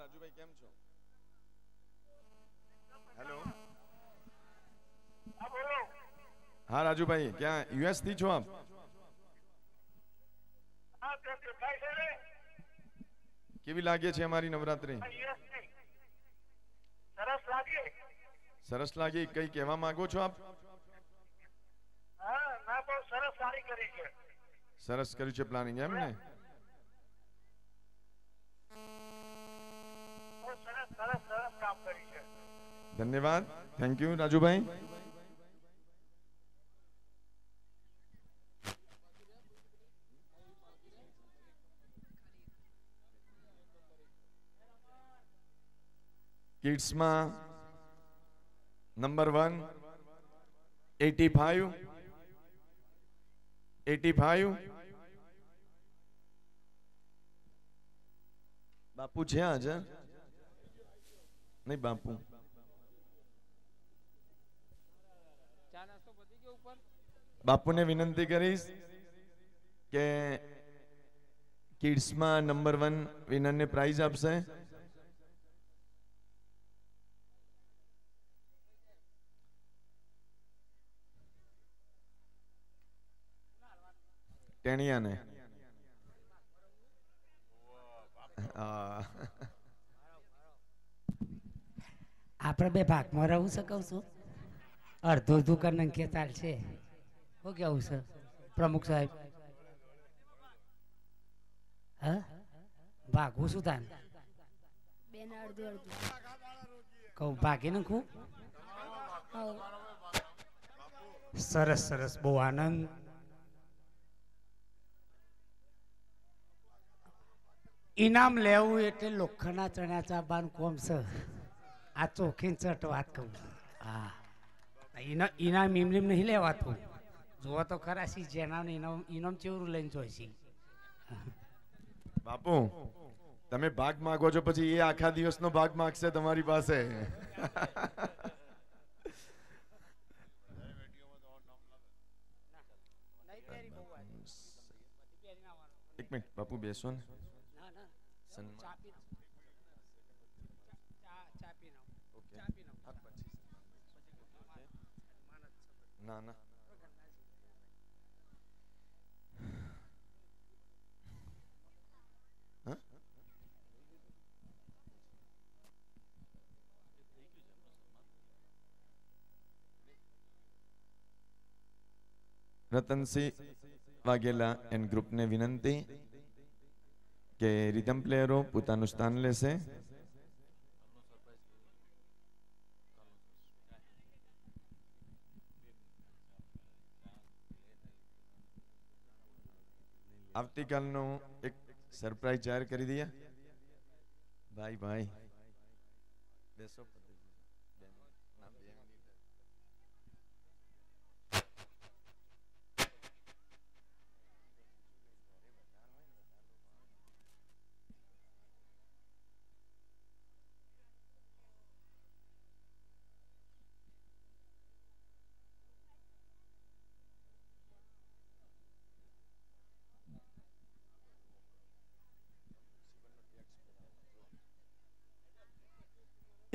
રાજુભાઈ કેમ છો? હેલો. હા રાજુભાઈ, ક્યાં યુએસ થી છો આપ? કેવી લાગે છે અમારી નવરાત્રી? સરસ લાગે. સરસ લાગી. કઈ કહેવા માંગો છો આપ? હા, ના બહુ સરસ સારી કરી છે. સરસ કર્યું છે પ્લાનિંગ, એમ ને? બહુ સરસ સરસ સરસ કામ કરી છે. ધન્યવાદ. થેન્ક યુ રાજુભાઈ. કિડ્સમાં નંબર 1 85 85 બાપુ છે હાજર? નહીં બાપુ. બાપુને વિનંતી કરીશ કે કિડ્સમાં નંબર 1 વિનરને પ્રાઇઝ આપશે. ટેણિયાને. આપણે બે ભાગમાં રહું શકું છું. અડધું અડધું કરીને કે ચાલશે. શું કેવું છે પ્રમુખ સાહેબ? હા, ભાગવું શું તાન? બેન અડધું અડધું કહું ભાગી નાખું? હવ સરસ સરસ, બહુ આનંદ. ઇનામ લેવું એટલે લોખંડના ચણ્યા ચાબાનું કોમ છે. આ ચોખીન ચટ વાત કહું. હા, ઇનામ એમ નહીં લેવાતું. જોવા તો ખરા સી જેના ઇનામ ચેવરું લઈને જોઈશી. બાપુ તમે ભાગ માંગો છો, પછી એ આખા દિવસનો ભાગ માંગશે તમારી પાસે. એક મિનિટ બાપુ બેસો ને. ના ના રતનસિંહ વાઘેલા એન્ડ ગ્રુપને વિનંતી કે રિધમ પ્લેયરો પોતાનું સ્થાન લેશે. આવતીકાલનું એક સરપ્રાઈઝ જાહેર કરી દઈએ. ભાઈ ભાઈ બેસો.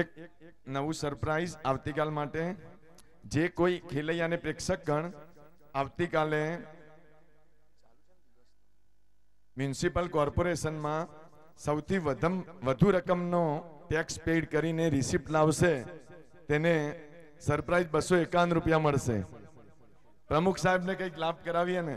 એક નવું સરપ્રાઈઝ આવતીકાલ માટે. જે કોઈ ખેલૈયા અને પ્રેક્ષક ગણ આવતીકાલે મ્યુનિસિપલ કોર્પોરેશનમાં સૌથી વધુ રકમનો ટેક્સ પેડ કરીને રિસિપ્ટ લાવશે તેને સરપ્રાઈઝ ₹251 મળશે. પ્રમુખ સાહેબને કંઈક લાભ કરાવીએ ને.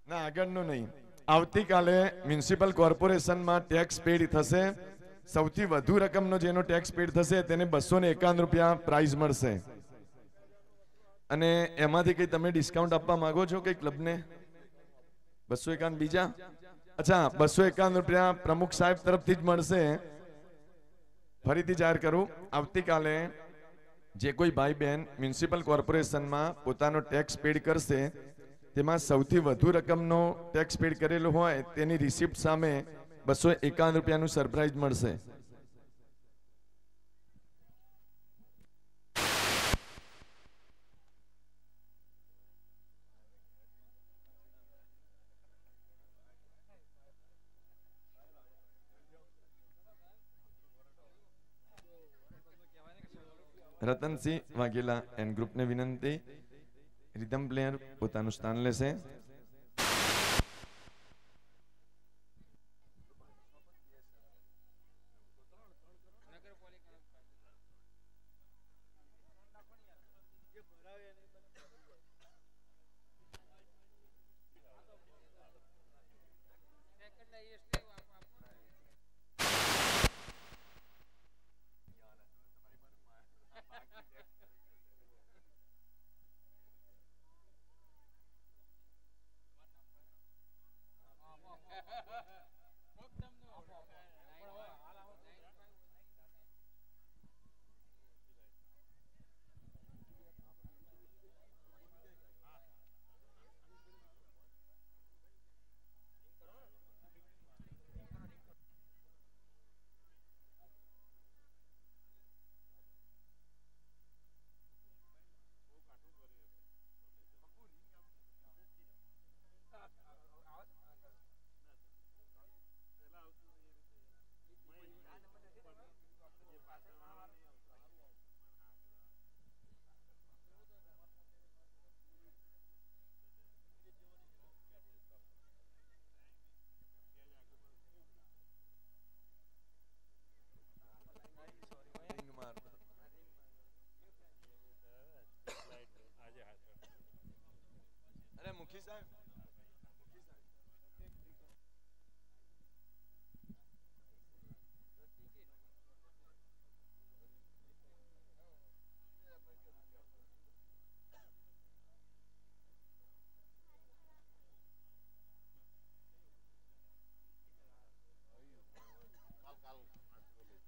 ના આગળનું નહીં. આવતીકાલે મ્યુનિસિપલ કોર્પોરેશનમાં ટેક્સ પેડ થશે. સૌથી વધુ રકમનો જેનો ટેક્સ પેડ થશે તેને ₹251 પ્રાઇઝ મળશે. અને એમાંથી કઈ તમે ડિસ્કાઉન્ટ આપવા માંગો છો કે ક્લબને? 251 બીજા? અચ્છા, ₹251 પ્રમુખ સાહેબ તરફથી જ મળશે. ફરીથી જાહેર કરું, આવતીકાલે જે કોઈ ભાઈ બહેન મ્યુનિસિપલ કોર્પોરેશનમાં પોતાનો ટેક્સ પેડ કરશે તેમાં સૌથી વધુ રકમનો ટેક્સ પેડ કરેલો હોય તેની રિસિપ્ટ સામે ₹251 સરપ્રાઈઝ મળશે. રતનસિંહ વાઘેલા એન્ડ ગ્રુપને વિનંતી, રિધમ પ્લેયર પોતાનું સ્થાન લેશે.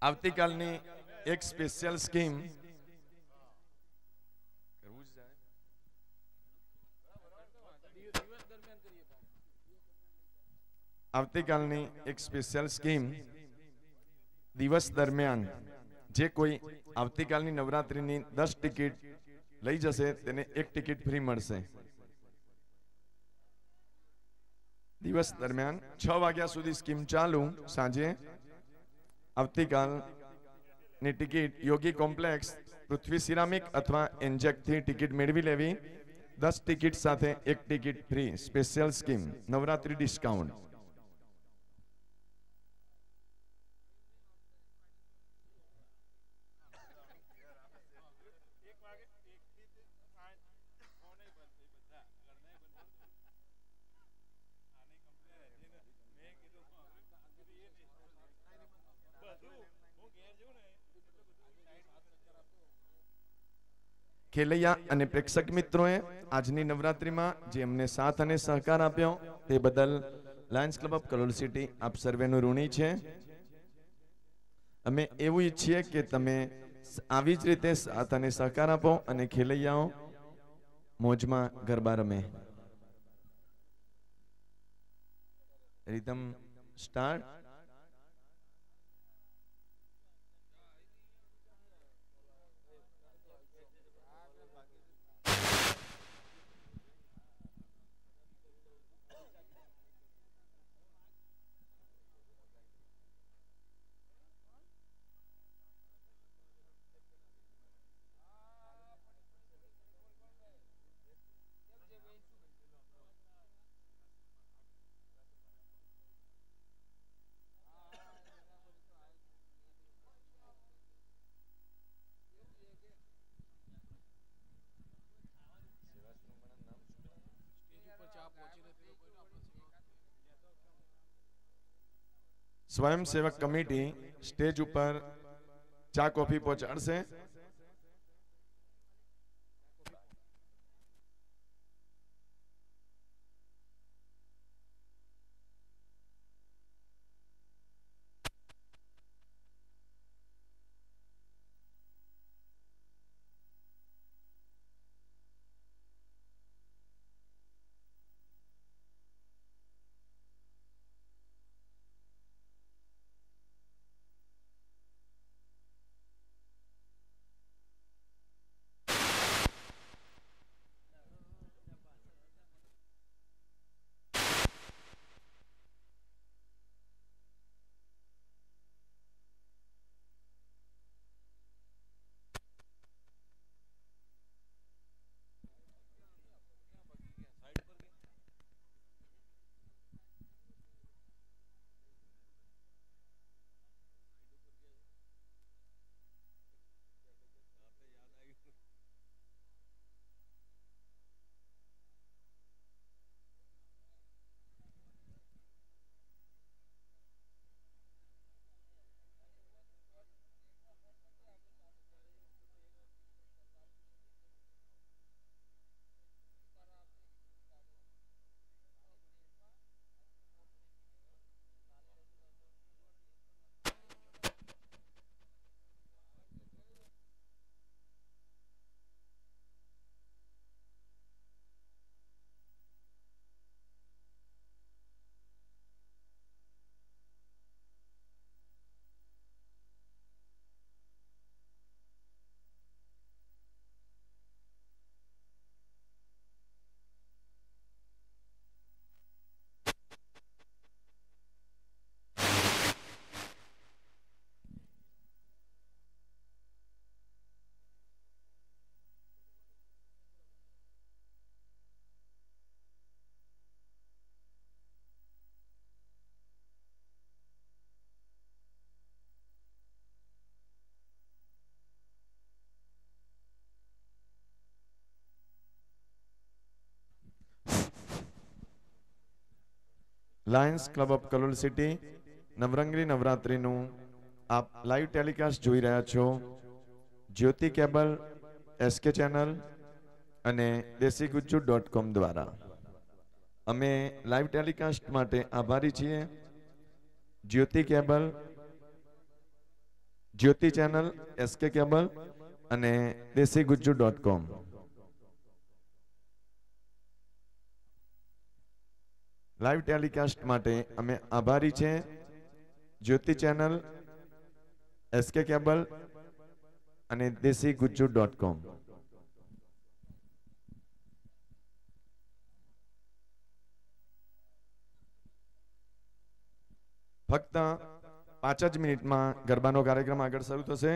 આવતીકાલની એક સ્પેશિયલ સ્કીમ આવતીકાલની એક સ્પેશિયલ સ્કીમ દિવસ દરમિયાન જે કોઈ આવતીકાલની નવરાત્રીની 10 ટિકિટ લઈ જશે તેને 1 ટિકિટ ફ્રી મળશે. દિવસ દરમિયાન 6 વાગ્યા સુધી સ્કીમ ચાલુ. સાંજે આવતીકાલની ટિકિટ યોગી કોમ્પ્લેક્સ, પૃથ્વી સિરામિક અથવા એન્જેક થી ટિકિટ મેળવી લેવી. 10 ટિકિટ સાથે 1 ticket free. Special scheme, Navratri discount. ખેલૈયા અને પ્રેક્ષક મિત્રોએ આજની નવરાત્રીમાં જે અમને સાથ અને સહકાર આપ્યો તે બદલ Lions Club of Kalol city આપ સર્વેનું ઋણી છે. અમે એવું ઈચ્છીએ કે તમે આવી જ રીતે સાથ અને સહકાર આપો અને ખેલૈયાઓ મોજમાં ગરબા રમે. Rhythm start. સ્વયંસેવક કમિટી સ્ટેજ ઉપર ચા કોફી પહોંચાડશે. Lions Club of Kalol city નવરંગી નવરાત્રીનું આપ લાઈવ ટેલિકાસ્ટ જોઈ રહ્યા છો જ્યોતિ કેબલ, એસકે ચેનલ અને દેશીગુજ્જુ.com દ્વારા. અમે લાઈવ ટેલિકાસ્ટ માટે આભારી છીએ. જ્યોતિ કેબલ, જ્યોતિ ચેનલ, એસકે કેબલ અને દેશીગુજ્જુ.com. લાઈવ ટેલિકાસ્ટ માટે અમે આભારી છે. જ્યોતિ ચેનલ, એસકે કેબલ અને દેશીગુજ્જુ.com. ફક્ત 5 જ મિનિટમાં ગરબાનો કાર્યક્રમ આગળ શરૂ થશે.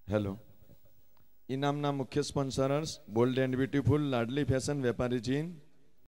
હેલો. ઇનામના મુખ્ય સ્પોન્સરર્સ બોલ્ડ એન્ડ બ્યુટીફુલ લાડલી ફેશન વેપારી ચીન,